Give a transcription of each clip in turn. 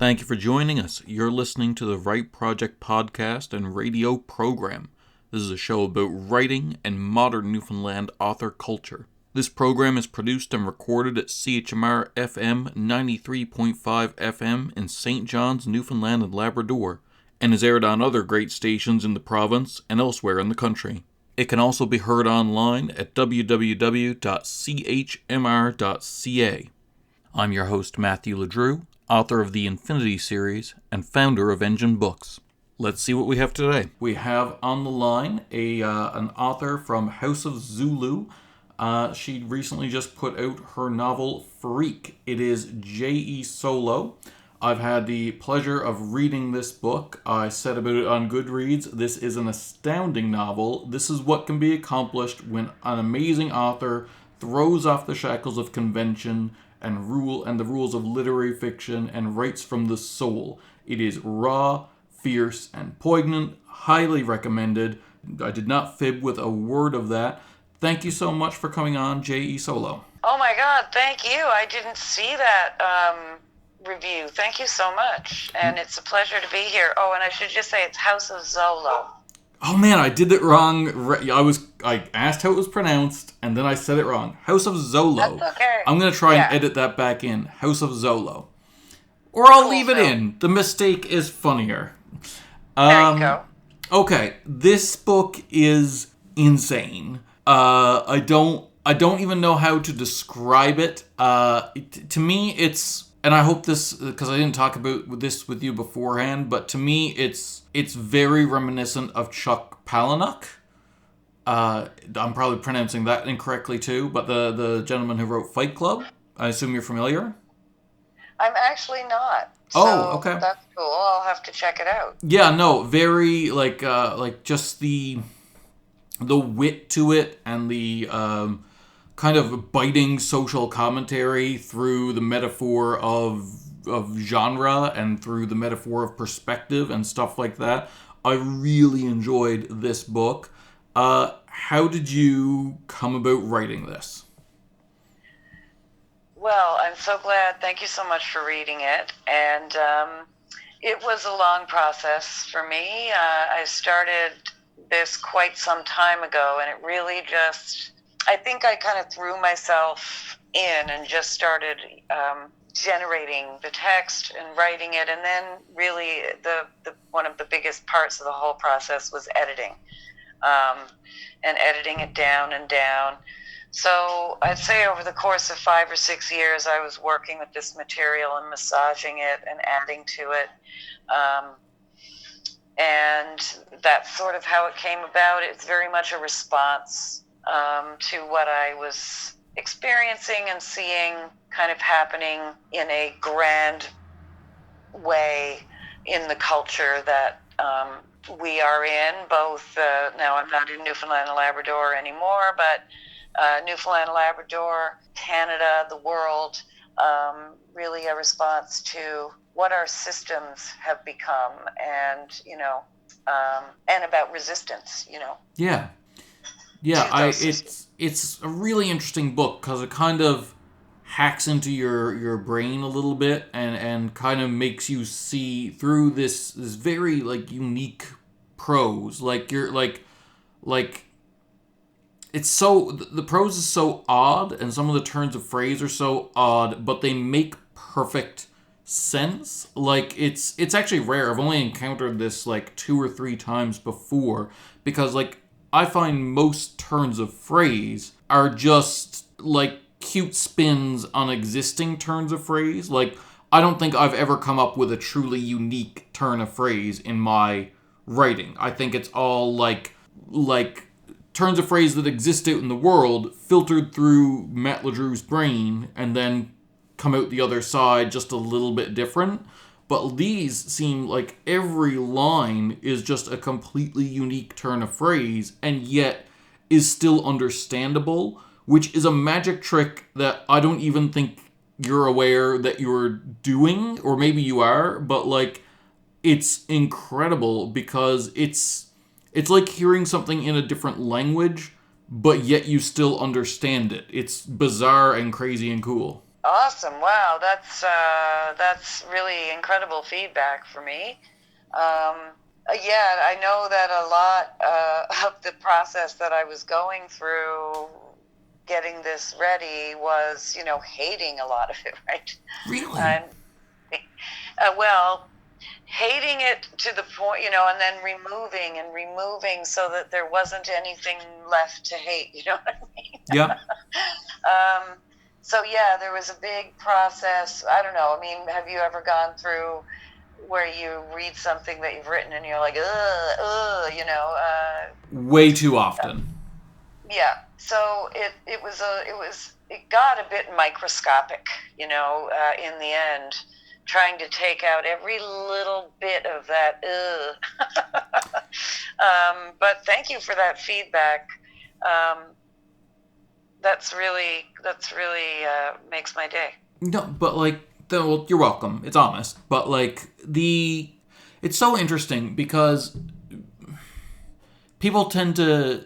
Thank you for joining us. You're listening to the Write Project podcast and radio program. This is a show about writing and modern Newfoundland author culture. This program is produced and recorded at CHMR FM 93.5 FM in St. John's, Newfoundland and Labrador, and is aired on other great stations in the province and elsewhere in the country. It can also be heard online at www.chmr.ca. I'm your host, Matthew LeDrew, author of the Infinity series and founder of Engine Books. Let's see what we have today. We have on the line an author from House of Zolo. She recently just put out her novel Phreak. It is J.E. Solo. I've had the pleasure of reading this book. I said about it on Goodreads, this is an astounding novel. This is what can be accomplished when an amazing author throws off the shackles of convention and the rules of literary fiction and writes from the soul. It is raw, fierce, and poignant. Highly recommended. I did not fib with a word of that. Thank you so much for coming on, J.E. Solo. Oh my God, thank you. I didn't see that review. Thank you so much. And it's a pleasure to be here. Oh, and I should just say it's House of Zolo. Oh man, I did it wrong. I asked how it was pronounced, and then I said it wrong. House of Zolo. That's okay. I'm going to try and edit that back in. House of Zolo. Or I'll leave it in. The mistake is funnier. There you go. Okay, this book is insane. I don't even know how to describe it. To me, it's... And I hope this, because I didn't talk about this with you beforehand, but to me, it's very reminiscent of Chuck Palahniuk. I'm probably pronouncing that incorrectly too, but the gentleman who wrote Fight Club, I assume you're familiar? I'm actually not. So okay. That's cool. I'll have to check it out. Yeah, no, very, like just the wit to it and the... kind of biting social commentary through the metaphor of genre and through the metaphor of perspective and stuff like that. I really enjoyed this book. How did you come about writing this? Well, I'm so glad. Thank you so much for reading it. And it was a long process for me. I started this quite some time ago, and it really just... I think I kind of threw myself in and just started generating the text and writing it, and then really the one of the biggest parts of the whole process was editing, and editing it down and down. So I'd say over the course of 5 or 6 years, I was working with this material and massaging it and adding to it. And that's sort of how it came about. It's very much a response to what I was experiencing and seeing kind of happening in a grand way in the culture that we are in. Both, now I'm not in Newfoundland and Labrador anymore, but Newfoundland and Labrador, Canada, the world, really a response to what our systems have become and, and about resistance, Yeah. Yeah, it's a really interesting book because it kind of hacks into your brain a little bit and kind of makes you see through this very unique prose. It's so the prose is so odd and some of the turns of phrase are so odd, but they make perfect sense. It's actually rare. I've only encountered this 2 or 3 times before because I find most turns of phrase are just cute spins on existing turns of phrase. I don't think I've ever come up with a truly unique turn of phrase in my writing. I think it's all like turns of phrase that exist out in the world filtered through Matt LeDrew's brain and then come out the other side just a little bit different. But these seem like every line is just a completely unique turn of phrase and yet is still understandable, which is a magic trick that I don't even think you're aware that you're doing, or maybe you are, but it's incredible because it's like hearing something in a different language, but yet you still understand it. It's bizarre and crazy and cool. Awesome! Wow, that's really incredible feedback for me. Yeah, I know that a lot of the process that I was going through getting this ready was, hating a lot of it, right? Really? And well, hating it to the point, and then removing so that there wasn't anything left to hate. You know what I mean? Yeah. So yeah, there was a big process. I don't know. I mean, have you ever gone through where you read something that you've written and you're like, Way too often. yeah. So it got a bit microscopic, in the end, trying to take out every little bit of that. But thank you for that feedback. Um, that's really makes my day. No, but like, well, you're welcome. It's honest, but like it's so interesting because people tend to,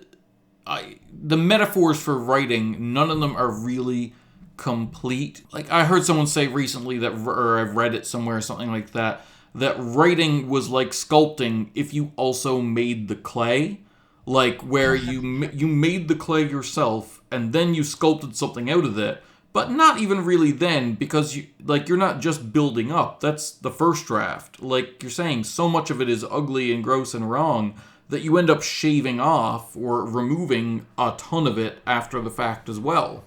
the metaphors for writing, none of them are really complete. Like I heard someone say recently that, or I've read it somewhere, something like that, that writing was like sculpting if you also made the clay, like where you made the clay yourself and then you sculpted something out of it, but not even really then because you're not just building up. That's the first draft. Like you're saying, so much of it is ugly and gross and wrong that you end up shaving off or removing a ton of it after the fact as well.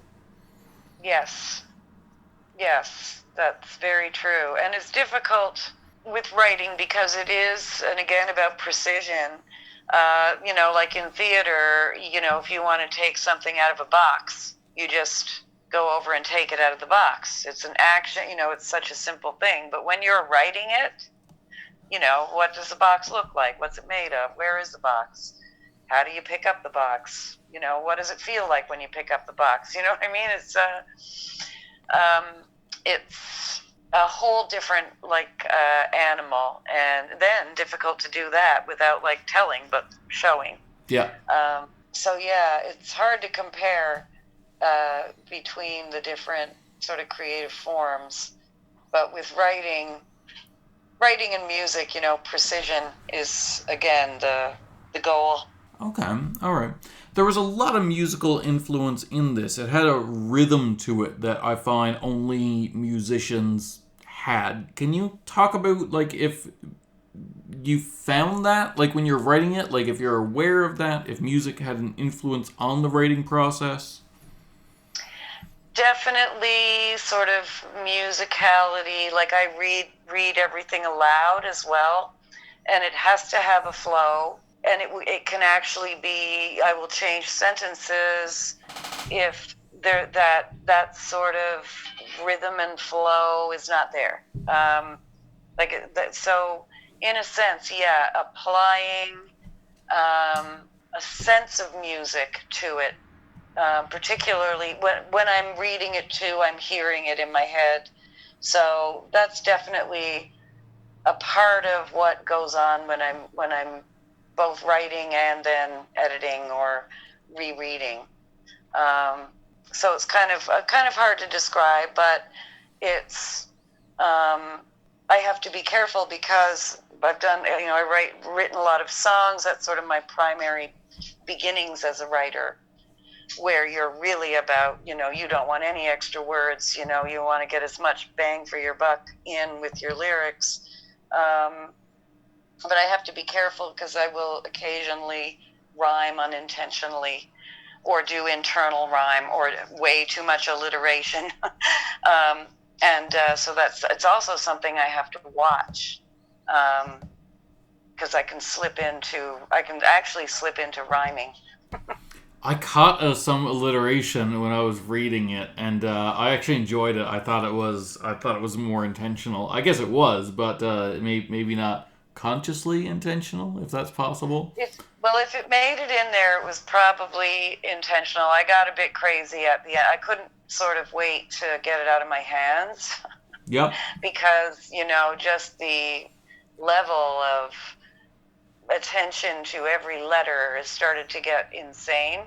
Yes, yes, that's very true. And it's difficult with writing because it is, and again, about precision. Like in theater, if you want to take something out of a box, you just go over and take it out of the box. It's an action, it's such a simple thing. But when you're writing it, what does the box look like? What's it made of? Where is the box? How do you pick up the box? What does it feel like when you pick up the box? You know what I mean? Um, it's a whole different animal, and then difficult to do that without like telling, but showing. Yeah. So yeah, it's hard to compare between the different sort of creative forms, but with writing and music, precision is again the goal. Okay. All right. There was a lot of musical influence in this. It had a rhythm to it that I find only musicians had. Can you talk about like if you found that like when you're writing it, like if you're aware of that, if music had an influence on the writing process? Definitely sort of musicality. Like I read everything aloud as well, and it has to have a flow. And it can actually be. I will change sentences if that sort of rhythm and flow is not there. So in a sense, yeah, applying a sense of music to it. Particularly when I'm reading it too, I'm hearing it in my head. So that's definitely a part of what goes on when I'm both writing and then editing or rereading. Um, so it's kind of hard to describe, but it's I have to be careful because I've done written a lot of songs. That's sort of my primary beginnings as a writer, where you're really about, you don't want any extra words, you want to get as much bang for your buck in with your lyrics. But I have to be careful because I will occasionally rhyme unintentionally or do internal rhyme or way too much alliteration. So it's also something I have to watch because I can actually slip into rhyming. I caught some alliteration when I was reading it, and I actually enjoyed it. I thought it was more intentional. I guess it was, but maybe not consciously intentional, if that's possible. If it made it in there, it was probably intentional. I got a bit crazy at the end. I couldn't sort of wait to get it out of my hands Yep. because, just the level of attention to every letter has started to get insane.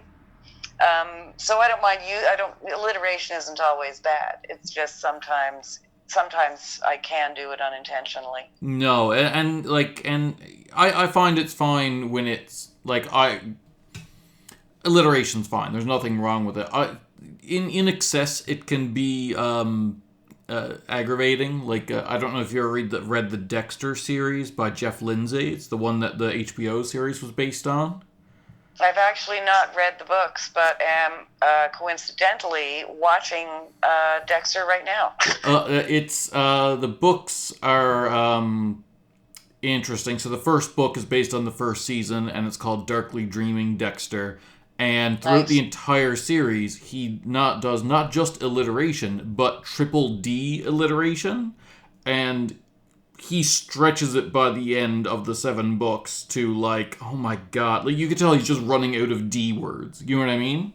So I don't mind you. I don't. Alliteration isn't always bad. It's just sometimes I can do it unintentionally. No, and I find it's fine when it's like alliteration's fine. There's nothing wrong with it. In excess, it can be aggravating. Like I don't know if you ever read the Dexter series by Jeff Lindsay. It's the one that the HBO series was based on. I've actually not read the books, but am coincidentally watching Dexter right now. It's the books are interesting. So the first book is based on the first season, and it's called Darkly Dreaming Dexter. And throughout the entire series, he does not just alliteration, but triple D alliteration, and he stretches it by the end of the 7 books to like, oh my god, like you can tell he's just running out of D words. You know what I mean?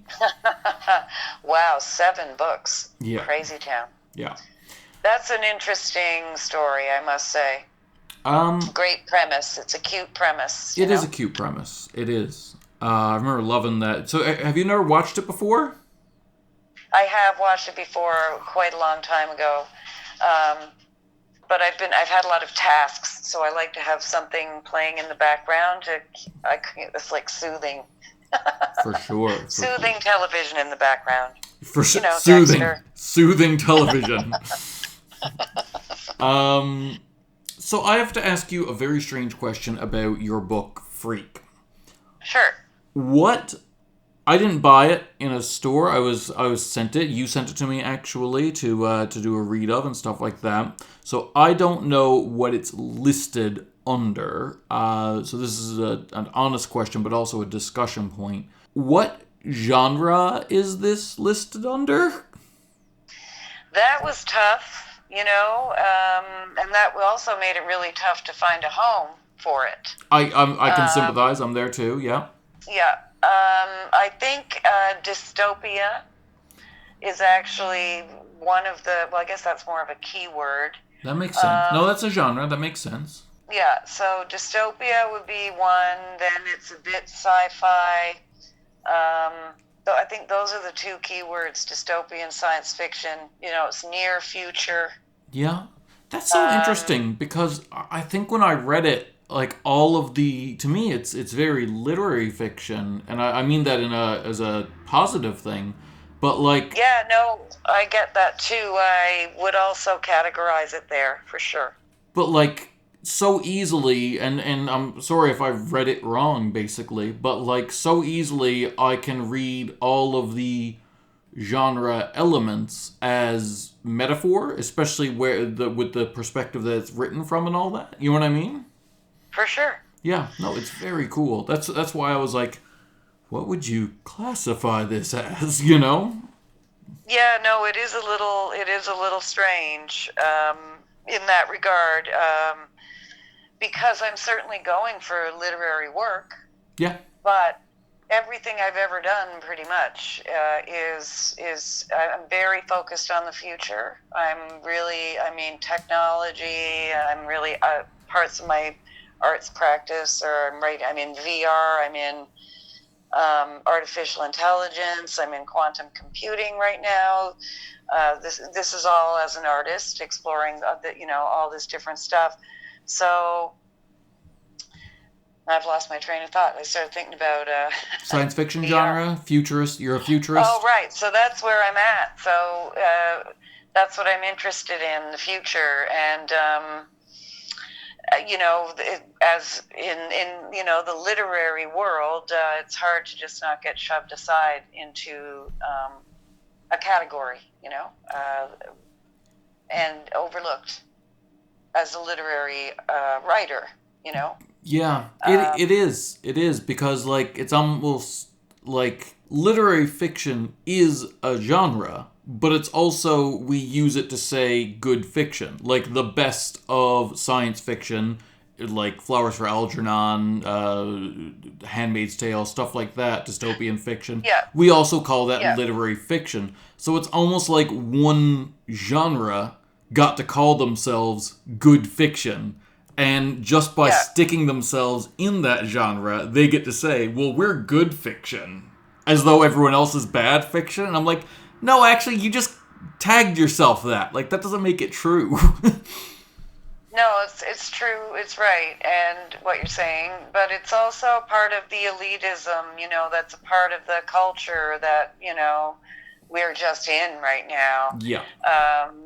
Wow, 7 books. Yeah. Crazy town. Yeah. That's an interesting story, I must say. Great premise. It's a cute premise. It is a cute premise. It is. I remember loving that. So, have you never watched it before? I have watched it before, quite a long time ago. But I've had a lot of tasks, so I like to have something playing in the background. It's like soothing. For sure. Soothing television in the background. Soothing television. So I have to ask you a very strange question about your book, Phreak. Sure. I didn't buy it in a store. I was sent it. You sent it to me actually to do a read of and stuff like that. So I don't know what it's listed under. So this is an honest question, but also a discussion point. What genre is this listed under? That was tough, and that also made it really tough to find a home for it. I can sympathize. I'm there too. Yeah. Yeah. I think dystopia is actually one of the. Well, I guess that's more of a keyword. That makes sense. No, that's a genre. That makes sense. Yeah. So dystopia would be one. Then it's a bit sci-fi. So I think those are the 2 keywords: dystopia and science fiction. It's near future. Yeah, that's so interesting because I think when I read it, like to me, it's very literary fiction, and I mean that as a positive thing, but like. Yeah, no, I get that too. I would also categorize it there for sure. But like so easily, and I'm sorry if I've read it wrong, basically, but like so easily I can read all of the genre elements as metaphor, especially with the perspective that it's written from and all that. You know what I mean? For sure. Yeah, no, it's very cool. That's why I was like, what would you classify this as? Yeah, no, it is a little strange in that regard, because I'm certainly going for literary work. Yeah. But everything I've ever done, pretty much, is I'm very focused on the future. Technology. I'm really parts of my arts practice, or I'm in VR. I'm in artificial intelligence. I'm in quantum computing right now. This is all as an artist exploring all this different stuff. So I've lost my train of thought. I started thinking about science fiction VR. Genre, futurist. You're a futurist. Oh, right. So that's where I'm at. So that's what I'm interested in, the future, and as in the literary world, it's hard to just not get shoved aside into a category, and overlooked as a literary writer, Yeah, it is because like it's almost like literary fiction is a genre, but it's also, we use it to say good fiction, like the best of science fiction, like Flowers for Algernon, Handmaid's Tale, stuff like that, dystopian fiction. Yeah. We also call that literary fiction. So it's almost like one genre got to call themselves good fiction. And just by sticking themselves in that genre, they get to say, well, we're good fiction. as though everyone else is bad fiction. And I'm like, no, actually, you just tagged yourself that. Like, that doesn't make it true. No, it's true. It's right, and what you're saying, but it's also part of the elitism. That's a part of the culture that we're just in right now. Yeah.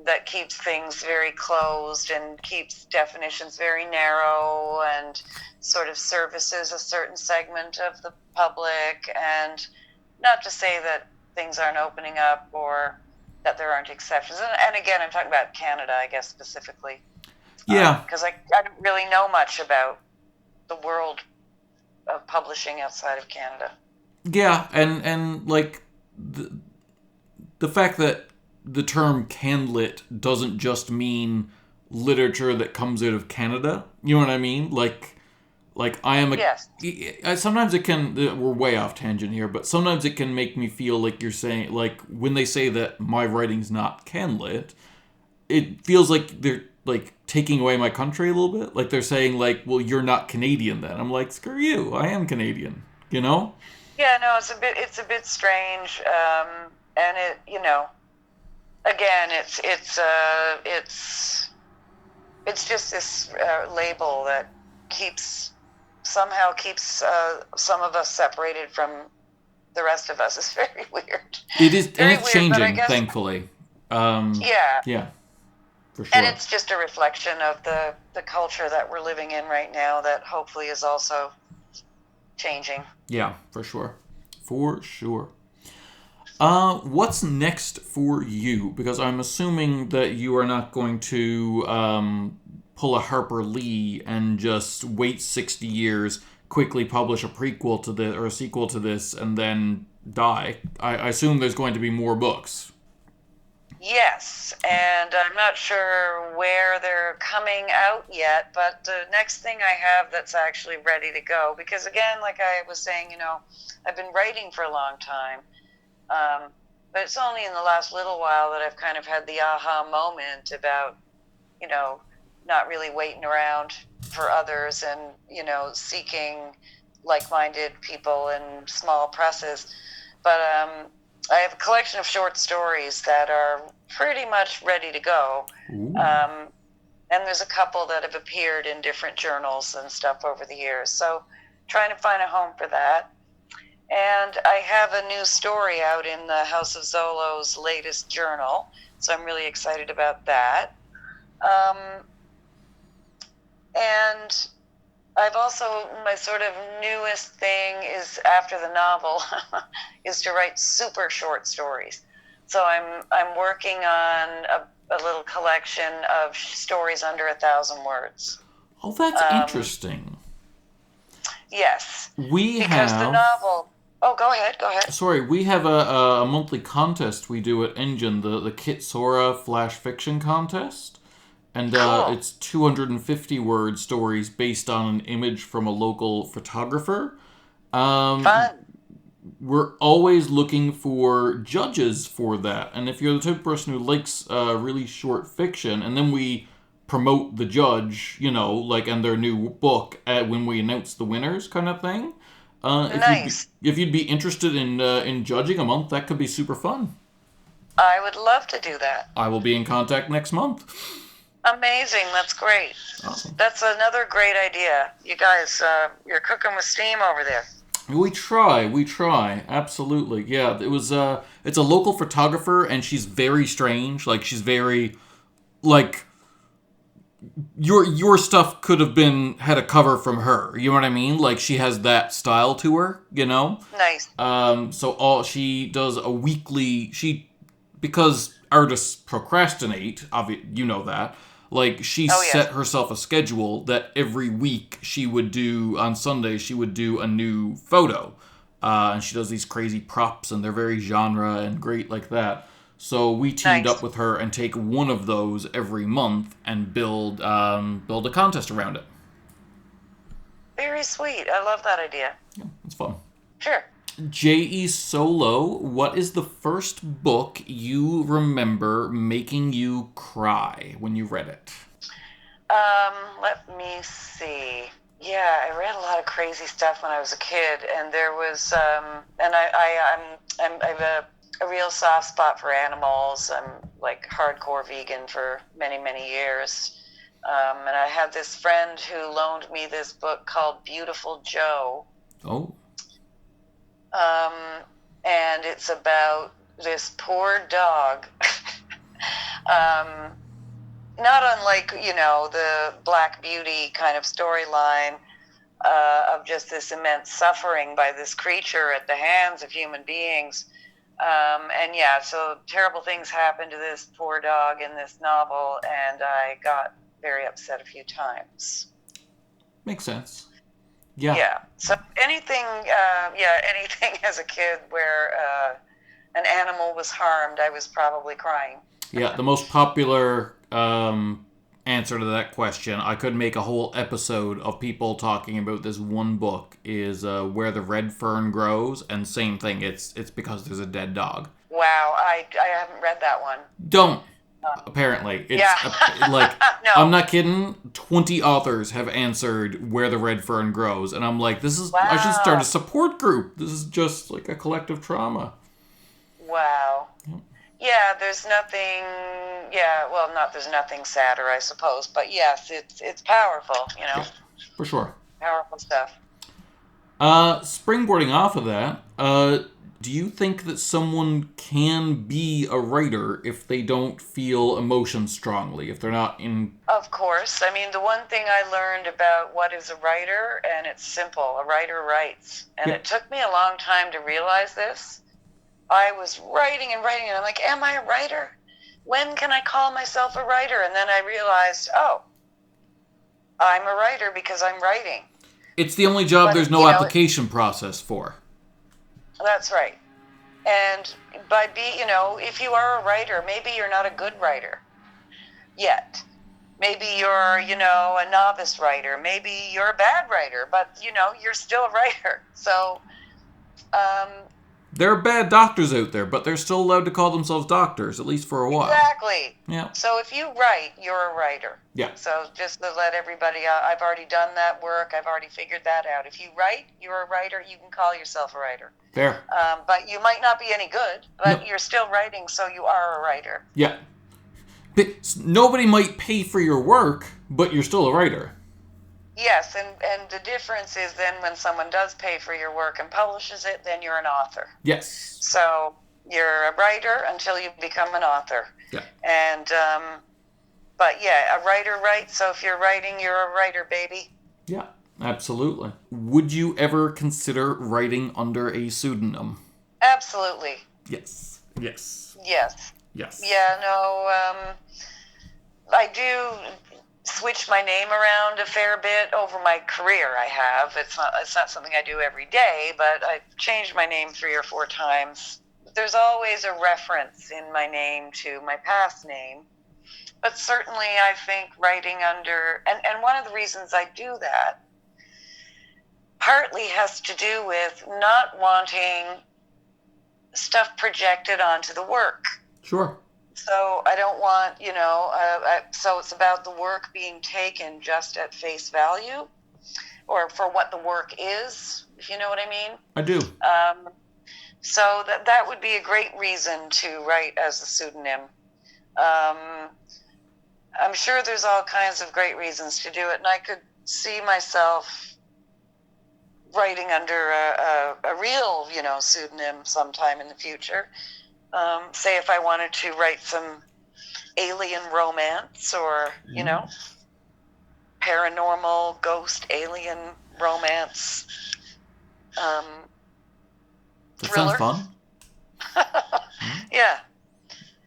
That keeps things very closed and keeps definitions very narrow and sort of services a certain segment of the public. And not to say that things aren't opening up or that there aren't exceptions. And again, I'm talking about Canada, I guess, specifically. Yeah. Because I don't really know much about the world of publishing outside of Canada. Yeah, and like the fact that the term canlit doesn't just mean literature that comes out of Canada. You know what I mean? Like I am a. Yes. Sometimes it can. We're way off tangent here, but sometimes it can make me feel like you're saying, like when they say that my writing's not canlit, it feels like they're like taking away my country a little bit. Like they're saying, like, well, you're not Canadian then. I'm like, screw you, I am Canadian. You know? Yeah, no, it's a bit strange, and again, it's just this label that somehow keeps some of us separated from the rest of us. It's very weird. It is, very and it's weird, changing, thankfully. Yeah. Yeah, for sure. And it's just a reflection of the culture that we're living in right now that hopefully is also changing. Yeah, for sure. For sure. What's next for you? Because I'm assuming that you are not going to pull a Harper Lee and just wait 60 years, quickly publish a prequel to this or a sequel to this, and then die. I assume there's going to be more books. Yes, and I'm not sure where they're coming out yet, but the next thing I have that's actually ready to go, because again, like I was saying, I've been writing for a long time, but it's only in the last little while that I've kind of had the aha moment about, not really waiting around for others and, seeking like-minded people in small presses. But I have a collection of short stories that are pretty much ready to go. And there's a couple that have appeared in different journals and stuff over the years. So trying to find a home for that. And I have a new story out in the House of Zolo's latest journal. So I'm really excited about that. And I've also, my sort of newest thing is after the novel is to write super short stories. So I'm working on a little collection of stories under 1,000 words. Oh, that's interesting. Yes. Because the novel. Oh, go ahead. Sorry, we have a monthly contest we do at Engine, the Kit Sora Flash Fiction Contest. And cool. It's 250 word stories based on an image from a local photographer. Fun. We're always looking for judges for that. And if you're the type of person who likes really short fiction, and then we promote the judge, and their new book when we announce the winners kind of thing. Nice. If you'd be interested in judging a month, that could be super fun. I would love to do that. I will be in contact next month. Amazing. That's great. Awesome. That's another great idea. You guys, you're cooking with steam over there. We try. Absolutely. Yeah, it's a local photographer, and she's very strange. Like, she's very, like, your stuff could have had a cover from her. You know what I mean? Like, she has that style to her, Nice. So she does a weekly, because artists procrastinate, you know that. Like, she set herself a schedule that every week on Sunday, she would do a new photo. And she does these crazy props, and they're very genre and great like that. So we teamed up with her and take one of those every month and build a contest around it. Very sweet. I love that idea. Yeah, it's fun. Sure. J.E. Solo, what is the first book you remember making you cry when you read it? Let me see. Yeah, I read a lot of crazy stuff when I was a kid, and there was and I have a real soft spot for animals. I'm like hardcore vegan for many, many years. And I had this friend who loaned me this book called Beautiful Joe. Oh. And it's about this poor dog. Not unlike, the Black Beauty kind of storyline of just this immense suffering by this creature at the hands of human beings. And yeah, so terrible things happen to this poor dog in this novel, and I got very upset a few times. Makes sense. Yeah. Yeah. So anything as a kid where an animal was harmed, I was probably crying. Yeah, the most popular answer to that question, I could make a whole episode of people talking about this one book, is Where the Red Fern Grows, and same thing, it's because there's a dead dog. Wow, I haven't read that one. Don't. Apparently. It's yeah. No. I'm not kidding, 20 authors have answered Where the Red Fern Grows, and I'm like, Wow. I should start a support group. This is just like a collective trauma. Wow. Yeah, there's nothing. Yeah, well, there's nothing sadder, I suppose. But yes, it's powerful. Yeah, for sure. Powerful stuff. Springboarding off of that, do you think that someone can be a writer if they don't feel emotion strongly, if they're not in... Of course. I mean, the one thing I learned about what is a writer, and it's simple, a writer writes. And It took me a long time to realize this. I was writing, and I'm like, am I a writer? When can I call myself a writer? And then I realized, I'm a writer because I'm writing. It's the only job there's no application process for. That's right. And if you are a writer, maybe you're not a good writer yet. Maybe you're, a novice writer. Maybe you're a bad writer, but, you're still a writer. So, there are bad doctors out there, but they're still allowed to call themselves doctors, at least for a while. Exactly. Yeah. So if you write, you're a writer. Yeah. So just to let everybody, I've already done that work. I've already figured that out. If you write, you're a writer. You can call yourself a writer. Fair. But you might not be any good, but you're still writing, so you are a writer. Yeah. Nobody might pay for your work, but you're still a writer. Yes, and the difference is then when someone does pay for your work and publishes it, then you're an author. Yes. So you're a writer until you become an author. Yeah. And, but yeah, a writer writes, so if you're writing, you're a writer, baby. Yeah, absolutely. Would you ever consider writing under a pseudonym? Absolutely. Yes. Yes. Yes. Yes. Yeah, no, I do switch my name around a fair bit over my career. I have. It's not something I do every day, but I've changed my name 3 or 4 times. There's always a reference in my name to my past name, but certainly I think writing under, and one of the reasons I do that partly has to do with not wanting stuff projected onto the work. Sure. So I don't want, so it's about the work being taken just at face value, or for what the work is, if you know what I mean. I do. So that would be a great reason to write as a pseudonym. I'm sure there's all kinds of great reasons to do it, and I could see myself writing under a real, pseudonym sometime in the future. Say if I wanted to write some alien romance or, paranormal ghost alien romance thriller. That sounds fun. Yeah.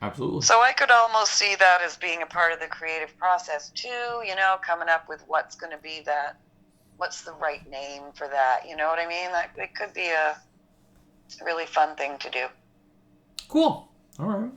Absolutely. So I could almost see that as being a part of the creative process too, coming up with what's going to be what's the right name for that, you know what I mean? It could be a really fun thing to do. Cool. All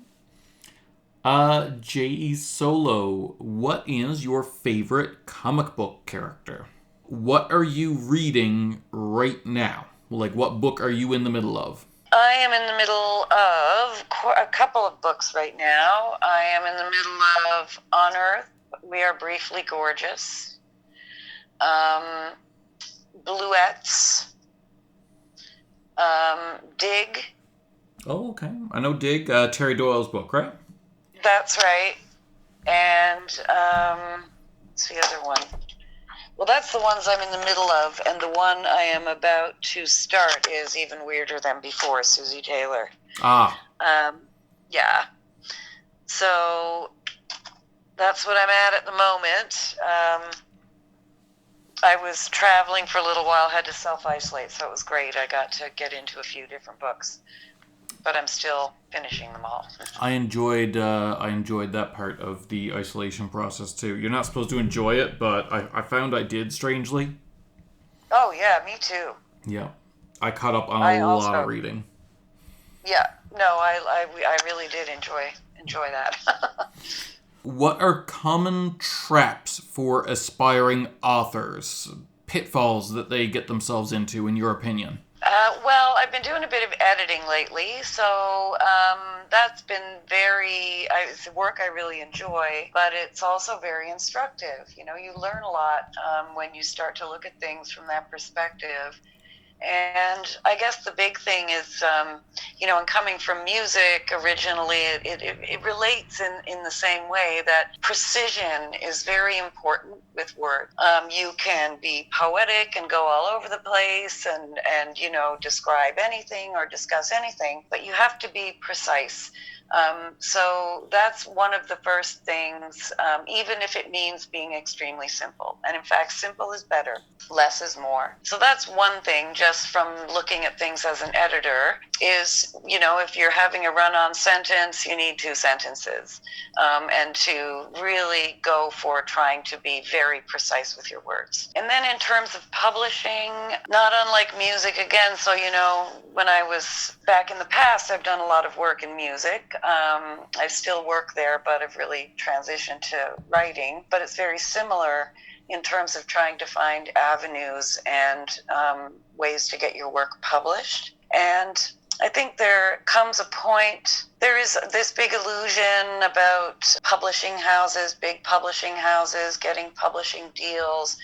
right. J.E. Solo, what is your favorite comic book character? What are you reading right now? Like, what book are you in the middle of? I am in the middle of a couple of books right now. I am in the middle of On Earth, We Are Briefly Gorgeous. Bluettes. Dig. Oh, okay. I know Dig, Terry Doyle's book, right? That's right. And what's the other one? Well, that's the ones I'm in the middle of, and the one I am about to start is even weirder than before, Susie Taylor. Ah. Yeah. So that's what I'm at the moment. I was traveling for a little while, had to self-isolate, so it was great. I got to get into a few different books, but I'm still finishing them all. I enjoyed that part of the isolation process too. You're not supposed to enjoy it, but I found I did, strangely. Oh yeah, me too. Yeah. I caught up on I a lot of also, reading. yeah, no, I really did enjoy that. What are common traps for aspiring authors? Pitfalls that they get themselves into, in your opinion? Well, I've been doing a bit of editing lately, so that's been it's work I really enjoy, but it's also very instructive. You know, you learn a lot when you start to look at things from that perspective. And I guess the big thing is, and coming from music originally, it relates in the same way that precision is very important with words. You can be poetic and go all over the place and describe anything or discuss anything, but you have to be precise. So that's one of the first things, even if it means being extremely simple. And in fact, simple is better, less is more. So that's one thing, just from looking at things as an editor, is, if you're having a run-on sentence, you need 2 sentences. And to really go for trying to be very precise with your words. And then in terms of publishing, not unlike music again, so, when I was back in the past, I've done a lot of work in music. I still work there, but I've really transitioned to writing. But it's very similar in terms of trying to find avenues and ways to get your work published. And I think there comes a point, there is this big illusion about big publishing houses, getting publishing deals.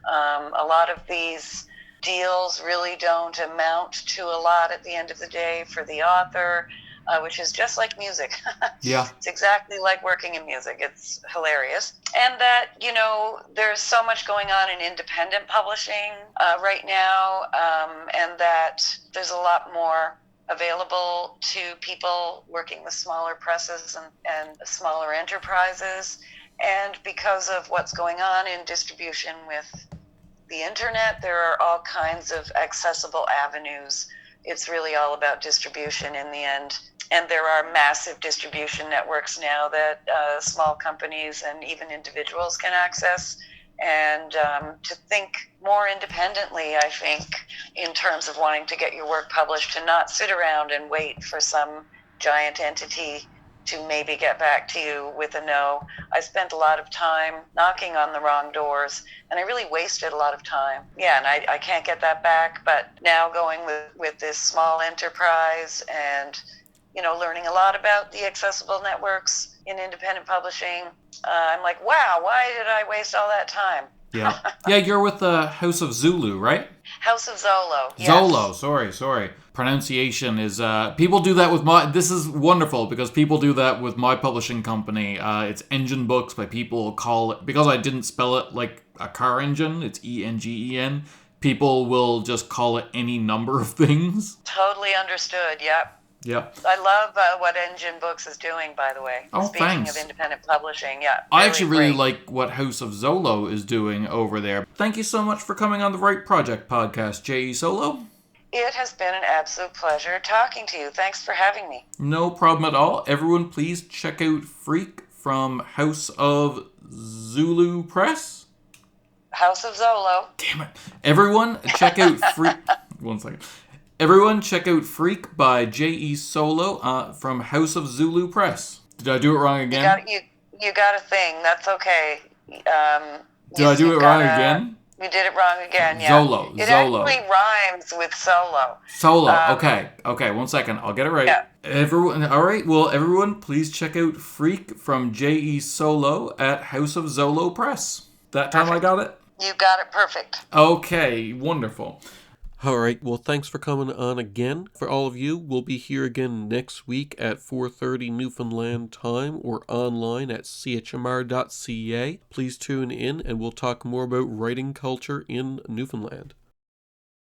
A lot of these deals really don't amount to a lot at the end of the day for the author, which is just like music. Yeah. It's exactly like working in music. It's hilarious. And that, there's so much going on in independent publishing right now, and that there's a lot more available to people working with smaller presses and smaller enterprises. And because of what's going on in distribution with the internet, there are all kinds of accessible avenues. It's really all about distribution in the end. And there are massive distribution networks now that small companies and even individuals can access. And to think more independently, I think, in terms of wanting to get your work published, to not sit around and wait for some giant entity to maybe get back to you with a no. I spent a lot of time knocking on the wrong doors, and I really wasted a lot of time. Yeah, and I can't get that back, but now going with this small enterprise and, learning a lot about the accessible networks in independent publishing, I'm like, wow, why did I waste all that time? Yeah. Yeah, you're with the House of Zulu, right? House of Zolo. Yes. Zolo, sorry. Pronunciation is, people do that with this is wonderful because people do that with my publishing company. It's Engine Books, but people call it, because I didn't spell it like a car engine, it's ENGEN, people will just call it any number of things. Totally understood, yep. Yep. I love what Engine Books is doing, by the way. Oh, Speaking thanks. of independent publishing, yeah. I actually really like what House of Zolo is doing over there. Thank you so much for coming on the Right Project podcast, J.E. Solo. It has been an absolute pleasure talking to you. Thanks for having me. No problem at all. Everyone, please check out Phreak from House of Zolo Press. House of Zolo. Damn it. Everyone, check out Phreak. 1 second. Everyone, check out Phreak by J.E. Solo from House of Zolo Press. Did I do it wrong again? You got a thing. That's okay. Did I do it wrong again? You did it wrong again, yeah. Zolo. It actually rhymes with solo. Solo. Okay. 1 second. I'll get it right. Yeah. Everyone. All right. Well, everyone, please check out Phreak from J.E. Solo at House of Zolo Press. That time perfect. I got it? You got it perfect. Okay. Wonderful. All right, well, thanks for coming on again. For all of you, we'll be here again next week at 4:30 Newfoundland time or online at chmr.ca. Please tune in and we'll talk more about writing culture in Newfoundland.